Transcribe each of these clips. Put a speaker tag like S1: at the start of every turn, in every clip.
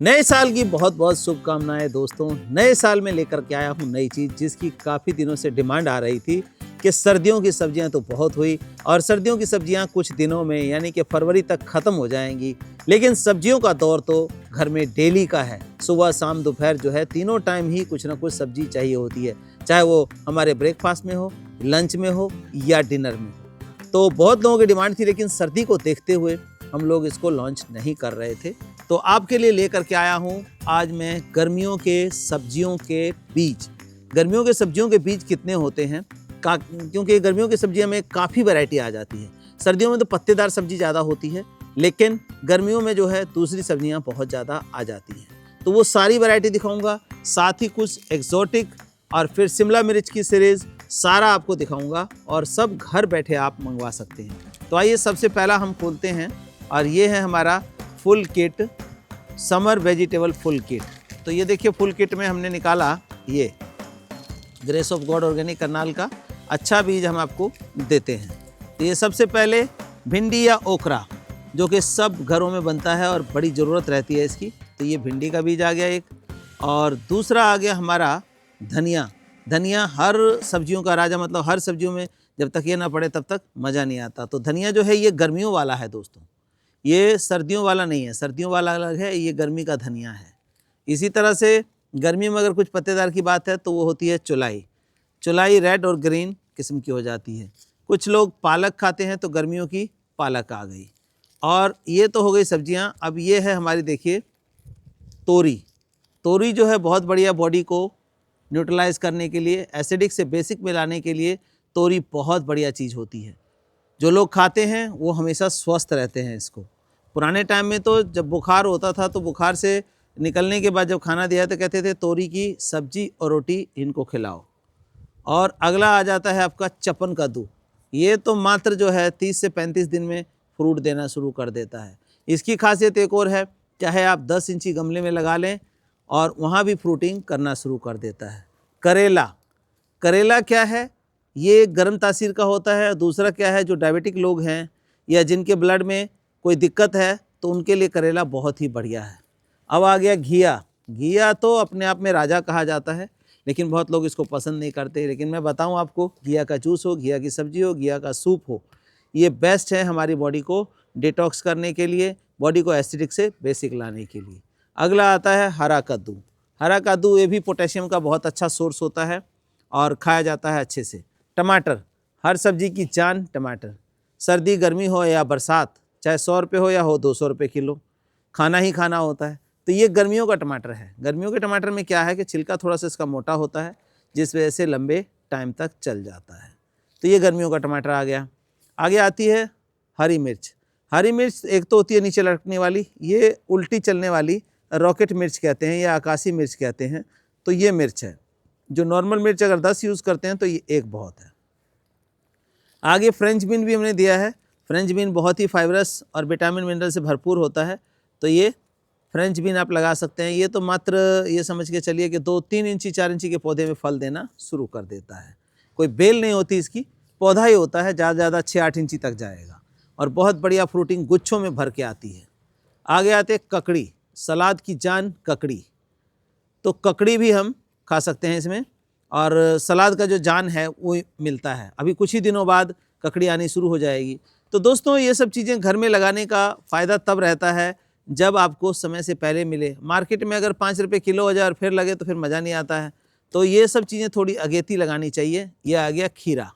S1: नए साल की बहुत बहुत शुभकामनाएं दोस्तों। नए साल में लेकर के आया हूँ नई चीज़ जिसकी काफ़ी दिनों से डिमांड आ रही थी कि सर्दियों की सब्जियां तो बहुत हुई और सर्दियों की सब्जियां कुछ दिनों में यानी कि फरवरी तक ख़त्म हो जाएंगी। लेकिन सब्जियों का दौर तो घर में डेली का है। सुबह शाम दोपहर जो है तीनों टाइम ही कुछ ना कुछ सब्जी चाहिए होती है, चाहे वो हमारे ब्रेकफास्ट में हो, लंच में हो या डिनर में हो। तो बहुत लोगों की डिमांड थी, लेकिन सर्दी को देखते हुए हम लोग इसको लॉन्च नहीं कर रहे थे। तो आपके लिए लेकर के आया हूँ आज मैं गर्मियों के सब्जियों के बीज। गर्मियों के सब्जियों के बीज कितने होते हैं, क्योंकि गर्मियों की सब्जियों में काफ़ी वैरायटी आ जाती है। सर्दियों में तो पत्तेदार सब्जी ज़्यादा होती है, लेकिन गर्मियों में जो है दूसरी सब्जियां बहुत ज़्यादा आ जाती हैं। तो वो सारी वैरायटी दिखाऊंगा, साथ ही कुछ एग्जॉटिक और फिर शिमला मिर्च की सीरीज़ सारा आपको दिखाऊंगा और सब घर बैठे आप मंगवा सकते हैं। तो आइए सबसे पहला हम खोलते हैं और ये है हमारा full kit, summer vegetable full kit. तो ये देखिए फुल किट में हमने निकाला ये grace of God organic Karnal का अच्छा बीज हम आपको देते हैं। तो ये सबसे पहले भिंडी या ओकरा जो कि सब घरों में बनता है और बड़ी ज़रूरत रहती है इसकी, तो ये भिंडी का बीज आ गया एक। और दूसरा आ गया हमारा धनिया। धनिया हर सब्जियों का राजा, मतलब हर सब्जियों में जब तक ये ना पड़े तब तक मज़ा नहीं आता। तो धनिया जो है ये गर्मियों वाला है दोस्तों, ये सर्दियों वाला नहीं है। सर्दियों वाला अलग है, ये गर्मी का धनिया है। इसी तरह से गर्मी में अगर कुछ पत्तेदार की बात है तो वो होती है चुलाई। चुलाई रेड और ग्रीन किस्म की हो जाती है। कुछ लोग पालक खाते हैं तो गर्मियों की पालक आ गई। और ये तो हो गई सब्जियां। अब ये है हमारी, देखिए तोरी। तोरी जो है बहुत बढ़िया, बॉडी को न्यूट्रलाइज करने के लिए, एसिडिक से बेसिक में लाने के लिए तोरी बहुत बढ़िया चीज़ होती है। जो लोग खाते हैं वो हमेशा स्वस्थ रहते हैं इसको। पुराने टाइम में तो जब बुखार होता था तो बुखार से निकलने के बाद जब खाना दिया तो कहते थे तोरी की सब्जी और रोटी इनको खिलाओ। और अगला आ जाता है आपका चपन कद्दू। ये तो मात्र जो है 30 से 35 दिन में फ्रूट देना शुरू कर देता है। इसकी खासियत एक और है, चाहे आप 10 इंची गमले में लगा लें और वहाँ भी फ्रूटिंग करना शुरू कर देता है। करेला। करेला क्या है, ये गर्म तासीर का होता है। दूसरा क्या है, जो डायबिटिक लोग हैं या जिनके ब्लड में कोई दिक्कत है तो उनके लिए करेला बहुत ही बढ़िया है। अब आ गया घिया। घिया तो अपने आप में राजा कहा जाता है, लेकिन बहुत लोग इसको पसंद नहीं करते। लेकिन मैं बताऊं आपको, घिया का जूस हो, घिया की सब्जी हो, घिया का सूप हो, ये बेस्ट है हमारी बॉडी को डिटॉक्स करने के लिए, बॉडी को एसिडिक से बेसिक लाने के लिए। अगला आता है हरा कद्दू। हरा कद्दू ये भी पोटेशियम का बहुत अच्छा सोर्स होता है और खाया जाता है अच्छे से। टमाटर, हर सब्जी की जान टमाटर। सर्दी गर्मी हो या बरसात, चाहे 100 रुपये हो या हो 200 रुपये किलो, खाना ही खाना होता है। तो ये गर्मियों का टमाटर है। गर्मियों के टमाटर में क्या है कि छिलका थोड़ा सा इसका मोटा होता है, जिस वजह से लंबे टाइम तक चल जाता है। तो ये गर्मियों का टमाटर आ गया। आगे आती है हरी मिर्च। हरी मिर्च एक तो होती है नीचे लटकने वाली, ये उल्टी चलने वाली रॉकेट मिर्च कहते हैं या आकाशी मिर्च कहते हैं। तो ये मिर्च है। जो नॉर्मल मिर्च अगर 10 यूज़ करते हैं तो ये एक बहुत है। आगे फ्रेंच बीन भी हमने दिया है। फ्रेंच बीन बहुत ही फाइबरस और विटामिन मिनरल से भरपूर होता है, तो ये फ्रेंच बीन आप लगा सकते हैं। ये तो मात्र ये समझ के चलिए कि 2-3 इंची 4 इंची के पौधे में फल देना शुरू कर देता है। कोई बेल नहीं होती इसकी, पौधा ही होता है, ज़्यादा ज़्यादा 6-8 इंची तक जाएगा और बहुत बढ़िया फ्रूटिंग गुच्छों में भर के आती है। आगे आते ककड़ी, सलाद की जान ककड़ी। तो ककड़ी भी हम खा सकते हैं इसमें, और सलाद का जो जान है वो मिलता है। अभी कुछ ही दिनों बाद ककड़ी आनी शुरू हो जाएगी। तो दोस्तों ये सब चीज़ें घर में लगाने का फ़ायदा तब रहता है जब आपको समय से पहले मिले। मार्केट में अगर 5 रुपये किलो हो जाए और फिर लगे तो फिर मज़ा नहीं आता है। तो ये सब चीज़ें थोड़ी अगेती लगानी चाहिए। ये आ गया खीरा।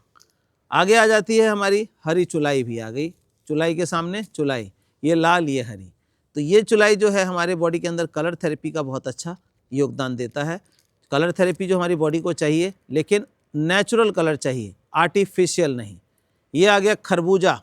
S1: आगे आ जाती है हमारी हरी चुलाई, भी आ गई। चुलाई के सामने चुलाई, ये लाल ये हरी। तो ये चुलाई जो है हमारे बॉडी के अंदर कलर थेरेपी का बहुत अच्छा योगदान देता है। कलर थेरेपी जो हमारी बॉडी को चाहिए, लेकिन नेचुरल कलर चाहिए, आर्टिफिशियल नहीं। ये आ गया खरबूजा।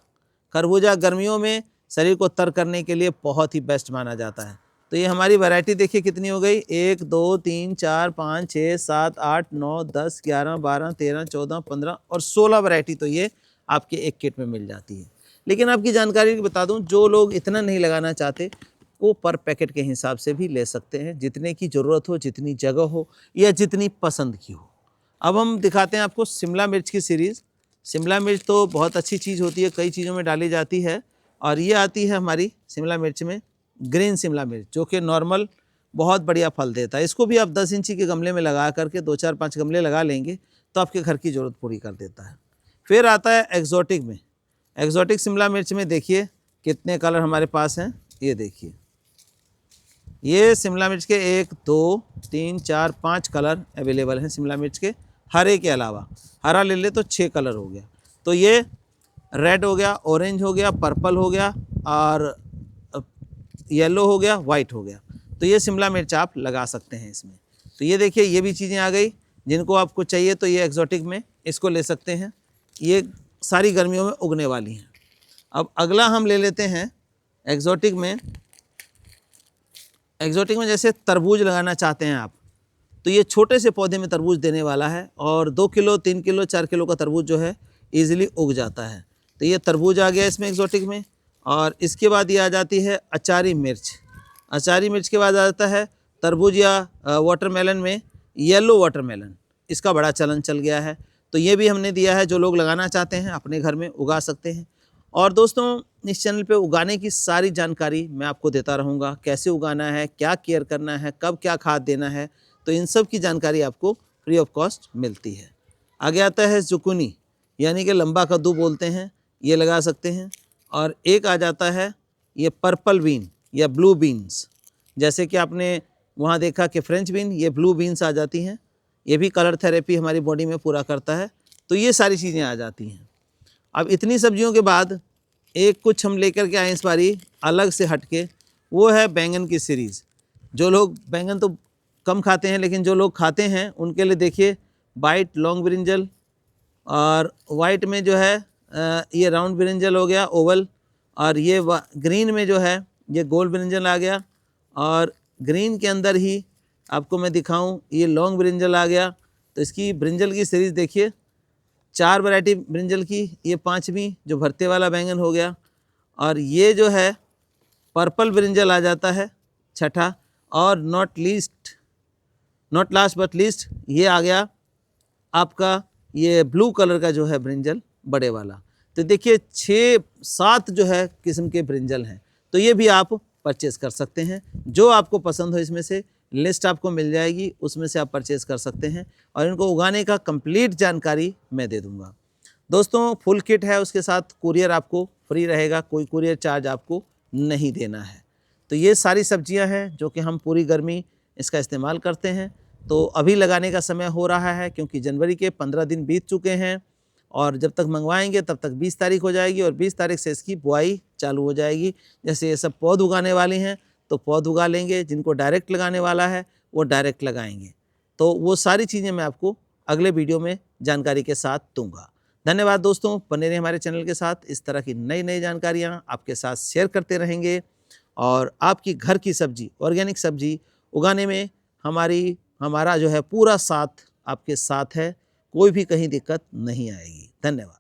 S1: खरबूजा गर्मियों में शरीर को तर करने के लिए बहुत ही बेस्ट माना जाता है। तो ये हमारी वैरायटी देखिए कितनी हो गई, 1 2 3 4 5 6 7 8 9 10 11 12 13 14 15 और 16 वैरायटी तो ये आपके एक किट में मिल जाती है। लेकिन आपकी जानकारी बता दूं, जो लोग इतना नहीं लगाना चाहते वो पर पैकेट के हिसाब से भी ले सकते हैं, जितने की ज़रूरत हो, जितनी जगह हो या जितनी पसंद की हो। अब हम दिखाते हैं आपको शिमला मिर्च की सीरीज़। शिमला मिर्च तो बहुत अच्छी चीज़ होती है, कई चीज़ों में डाली जाती है। और ये आती है हमारी शिमला मिर्च में ग्रीन शिमला मिर्च, जो कि नॉर्मल बहुत बढ़िया फल देता है। इसको भी आप 10 इंची के गमले में लगा करके 2 4 5 गमले लगा लेंगे तो आपके घर की ज़रूरत पूरी कर देता है। फिर आता है एक्जोटिक में। एक्जोटिक शिमला मिर्च में देखिए कितने कलर हमारे पास हैं। ये देखिए, ये शिमला मिर्च के 1 2 3 4 5 कलर अवेलेबल हैं शिमला मिर्च के, हरे के अलावा। हरा ले ले तो 6 कलर हो गया। तो ये रेड हो गया, ऑरेंज हो गया, पर्पल हो गया और येलो हो गया, वाइट हो गया। तो ये शिमला मिर्च आप लगा सकते हैं इसमें। तो ये देखिए, ये भी चीज़ें आ गई। जिनको आपको चाहिए तो ये एक्जोटिक में इसको ले सकते हैं। ये सारी गर्मियों में उगने वाली हैं। अब अगला हम ले लेते हैं एक्जोटिक में। एक्जोटिक में जैसे तरबूज लगाना चाहते हैं आप, तो ये छोटे से पौधे में तरबूज देने वाला है और 2 किलो 3 किलो 4 किलो का तरबूज जो है ईजिली उग जाता है। तो ये तरबूज आ गया इसमें एक्जोटिक में। और इसके बाद ये आ जाती है अचारी मिर्च। अचारी मिर्च के बाद आ जाता है तरबूज या वाटरमेलन में येलो वाटरमेलन। इसका बड़ा चलन चल गया है, तो ये भी हमने दिया है। जो लोग लगाना चाहते हैं अपने घर में उगा सकते हैं। और दोस्तों, इस चैनल पे उगाने की सारी जानकारी मैं आपको देता रहूँगा। कैसे उगाना है, क्या केयर करना है, कब क्या खाद देना है, तो इन सब की जानकारी आपको फ्री ऑफ कॉस्ट मिलती है। आगे आता है जुकुनी, यानी कि लंबा कद्दू बोलते हैं, ये लगा सकते हैं। और एक आ जाता है ये पर्पल बीन या ब्लू बीन्स। जैसे कि आपने वहाँ देखा कि फ्रेंच बीन, ये ब्लू बीन्स आ जाती हैं। ये भी कलर थेरेपी हमारी बॉडी में पूरा करता है। तो ये सारी चीज़ें आ जाती हैं। अब इतनी सब्जियों के बाद एक कुछ हम लेकर के आए इस बारी अलग से हटके, वो है बैंगन की सीरीज़। जो लोग बैंगन तो कम खाते हैं, लेकिन जो लोग खाते हैं उनके लिए देखिए वाइट लॉन्ग ब्रिंजल, और वाइट में जो है ये राउंड ब्रिंजल हो गया, ओवल। और ये ग्रीन में जो है ये गोल ब्रिंजल आ गया। और ग्रीन के अंदर ही आपको मैं दिखाऊं, ये लॉन्ग ब्रिंजल आ गया। तो इसकी ब्रिंजल की सीरीज़ देखिए, 4 वैरायटी ब्रिंजल की, ये 5वीं जो भरते वाला बैंगन हो गया। और ये जो है पर्पल ब्रिंजल आ जाता है 6ठा। और नॉट लास्ट बट लीस्ट ये आ गया आपका ये ब्लू कलर का जो है ब्रिंजल बड़े वाला। तो देखिए 6-7 जो है किस्म के ब्रिंजल हैं। तो ये भी आप परचेज़ कर सकते हैं। जो आपको पसंद हो इसमें से लिस्ट आपको मिल जाएगी, उसमें से आप परचेज़ कर सकते हैं। और इनको उगाने का कंप्लीट जानकारी मैं दे दूंगा। दोस्तों, फुल किट है, उसके साथ कुरियर आपको फ्री रहेगा, कोई कुरियर चार्ज आपको नहीं देना है। तो ये सारी सब्जियां हैं जो कि हम पूरी गर्मी इसका इस्तेमाल करते हैं। तो अभी लगाने का समय हो रहा है, क्योंकि जनवरी के 15 दिन बीत चुके हैं और जब तक मंगवाएंगे तब तक 20 तारीख हो जाएगी और 20 तारीख से इसकी बुआई चालू हो जाएगी। जैसे ये सब पौध उगाने वाले हैं तो पौध उगा लेंगे, जिनको डायरेक्ट लगाने वाला है वो डायरेक्ट लगाएंगे। तो वो सारी चीज़ें मैं आपको अगले वीडियो में जानकारी के साथ दूंगा। धन्यवाद दोस्तों, बने रहिए हमारे चैनल के साथ। इस तरह की नई नई जानकारियाँ आपके साथ शेयर करते रहेंगे। और आपकी घर की सब्जी, ऑर्गेनिक सब्जी उगाने में हमारा जो है पूरा साथ आपके साथ है। कोई भी कहीं दिक्कत नहीं आएगी। धन्यवाद।